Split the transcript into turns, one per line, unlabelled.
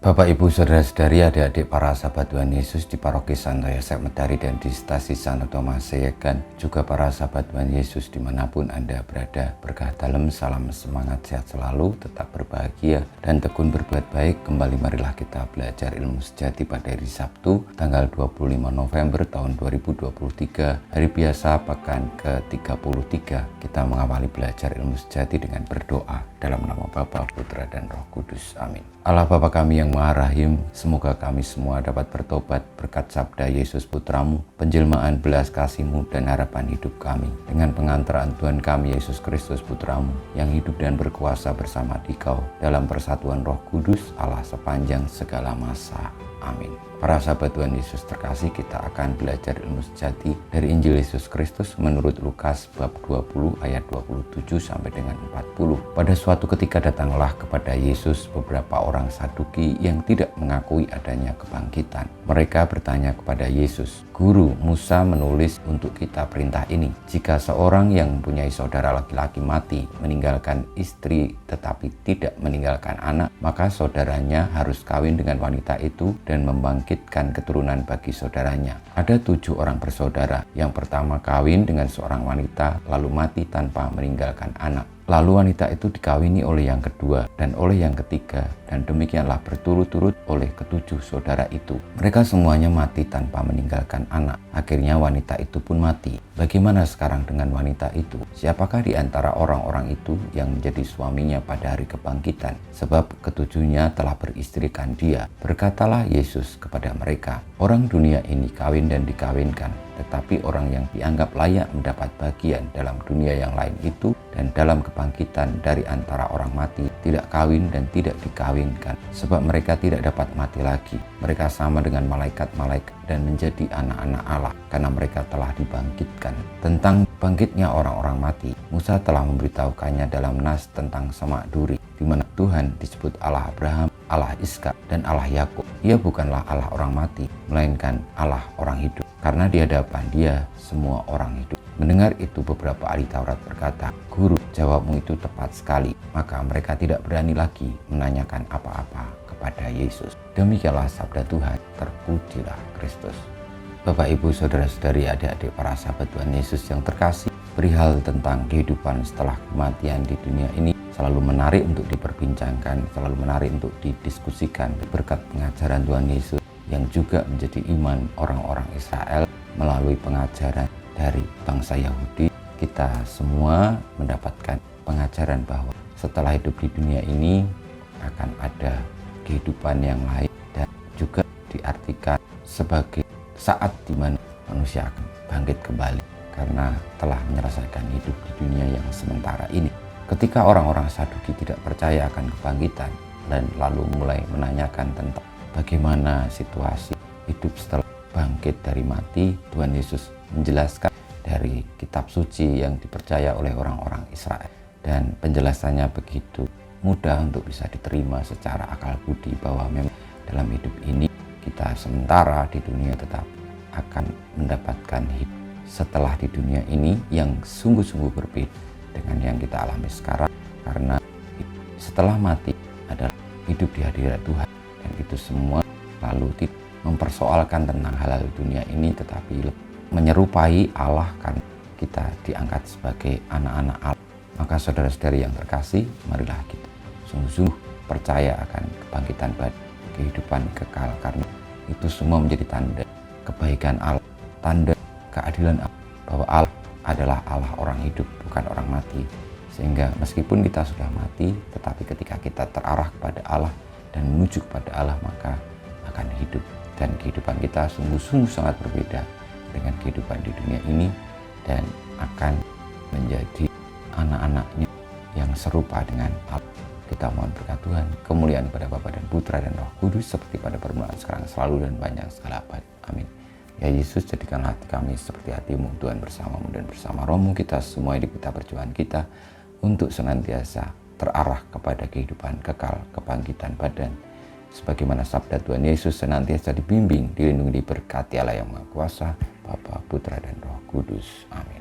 Bapak, Ibu, Saudara-saudari, adik-adik para sahabat Tuhan Yesus di Paroki Santo Yosef Medari dan di Stasi Santo Thomas Seyegan, juga para sahabat Tuhan Yesus dimanapun Anda berada. Berkah dalam, salam semangat, sehat selalu, tetap berbahagia dan tekun berbuat baik. Kembali marilah kita belajar ilmu sejati pada hari Sabtu tanggal 25 November tahun 2023, hari biasa pekan ke-33. Kita mengawali belajar ilmu sejati dengan berdoa dalam nama Bapa, Putra, dan Roh Kudus. Amin. Allah Bapa kami yang Maha Rahim, semoga kami semua dapat bertobat berkat sabda Yesus Putramu, penjelmaan belas kasih-Mu dan harapan hidup kami. Dengan pengantaran Tuhan kami Yesus Kristus Putramu, yang hidup dan berkuasa bersama Dikau dalam persatuan Roh Kudus, Allah sepanjang segala masa. Amin. Para sahabat Tuhan Yesus terkasih, kita akan belajar ilmu sejati dari Injil Yesus Kristus menurut Lukas bab 20 ayat 27 sampai dengan 40. Pada suatu ketika datanglah kepada Yesus beberapa orang Saduki yang tidak mengakui adanya kebangkitan. Mereka bertanya kepada Yesus, "Guru, Musa menulis untuk kita perintah ini. Jika seorang yang mempunyai saudara laki-laki mati, meninggalkan istri tetapi tidak meninggalkan anak, maka saudaranya harus kawin dengan wanita itu dan membangkitkan keturunan bagi saudaranya. Ada 7 orang bersaudara. Yang pertama kawin dengan seorang wanita lalu mati tanpa meninggalkan anak. Lalu wanita itu dikawini oleh yang kedua dan oleh yang ketiga, dan demikianlah berturut-turut oleh ke-7 saudara itu. Mereka semuanya mati tanpa meninggalkan anak. Akhirnya wanita itu pun mati. Bagaimana sekarang dengan wanita itu? Siapakah di antara orang-orang itu yang menjadi suaminya pada hari kebangkitan? Sebab ke-7-nya telah beristrikan dia." Berkatalah Yesus kepada mereka, "Orang dunia ini kawin dan dikawinkan, tetapi orang yang dianggap layak mendapat bagian dalam dunia yang lain itu dan dalam kebangkitan dari antara orang mati tidak kawin dan tidak dikawinkan, sebab mereka tidak dapat mati lagi. Mereka sama dengan malaikat-malaikat dan menjadi anak-anak Allah, karena mereka telah dibangkitkan." Tentang bangkitnya orang-orang mati, Musa telah memberitahukannya dalam Nas tentang semak duri, di mana Tuhan disebut Allah Abraham, Allah Ishak, dan Allah Yakub. Ia bukanlah Allah orang mati, melainkan Allah orang hidup, karena di hadapan Dia semua orang hidup. Mendengar itu beberapa ahli Taurat berkata, "Guru, jawabmu itu tepat sekali." Maka mereka tidak berani lagi menanyakan apa-apa kepada Yesus. Demikianlah sabda Tuhan, terpujilah Kristus. Bapak, Ibu, Saudara-saudari, adik-adik para sahabat Tuhan Yesus yang terkasih, perihal tentang kehidupan setelah kematian di dunia ini selalu menarik untuk diperbincangkan, selalu menarik untuk didiskusikan berkat pengajaran Tuhan Yesus yang juga menjadi iman orang-orang Israel melalui pengajaran dari bangsa Yahudi. Kita semua mendapatkan pengajaran bahwa setelah hidup di dunia ini akan ada kehidupan yang lain, dan juga diartikan sebagai saat di mana manusia akan bangkit kembali karena telah menyelesaikan hidup di dunia yang sementara ini. Ketika orang-orang Saduki tidak percaya akan kebangkitan dan lalu mulai menanyakan tentang bagaimana situasi hidup setelah bangkit dari mati, Tuhan Yesus menjelaskan dari kitab suci yang dipercaya oleh orang-orang Israel, dan penjelasannya begitu mudah untuk bisa diterima secara akal budi bahwa memang dalam hidup ini kita sementara di dunia tetap akan mendapatkan hidup setelah di dunia ini yang sungguh-sungguh berbeda dengan yang kita alami sekarang, karena setelah mati adalah hidup di hadirat Tuhan, dan itu semua lalu tidak mempersoalkan tentang hal-hal dunia ini, tetapi menyerupai Allah karena kita diangkat sebagai anak-anak Allah. Maka saudara-saudari yang terkasih, marilah kita sungguh-sungguh percaya akan kebangkitan badan, kehidupan kekal, karena itu semua menjadi tanda kebaikan Allah, tanda keadilan Allah, bahwa Allah adalah Allah orang hidup, bukan orang mati. Sehingga meskipun kita sudah mati, tetapi ketika kita terarah kepada Allah dan menuju kepada Allah, maka akan hidup, dan kehidupan kita sungguh-sungguh sangat berbeda dengan kehidupan di dunia ini, dan akan menjadi anak-anaknya yang serupa dengan Allah. Kita mohon berkat Tuhan, kemuliaan kepada Bapa dan Putra dan Roh Kudus, seperti pada permulaan, sekarang, selalu, dan banyak segala abad. Amin. Ya Yesus, jadikan hati kami seperti hati-Mu, Tuhan, bersama-Mu dan bersama Roh-Mu. Kita semua hidup kita, perjuangan kita untuk senantiasa terarah kepada kehidupan kekal, kebangkitan badan, sebagaimana sabda Tuhan Yesus, senantiasa dibimbing, dilindungi, diberkati Allah yang Maha Kuasa, Bapa, Putra, dan Roh Kudus. Amin.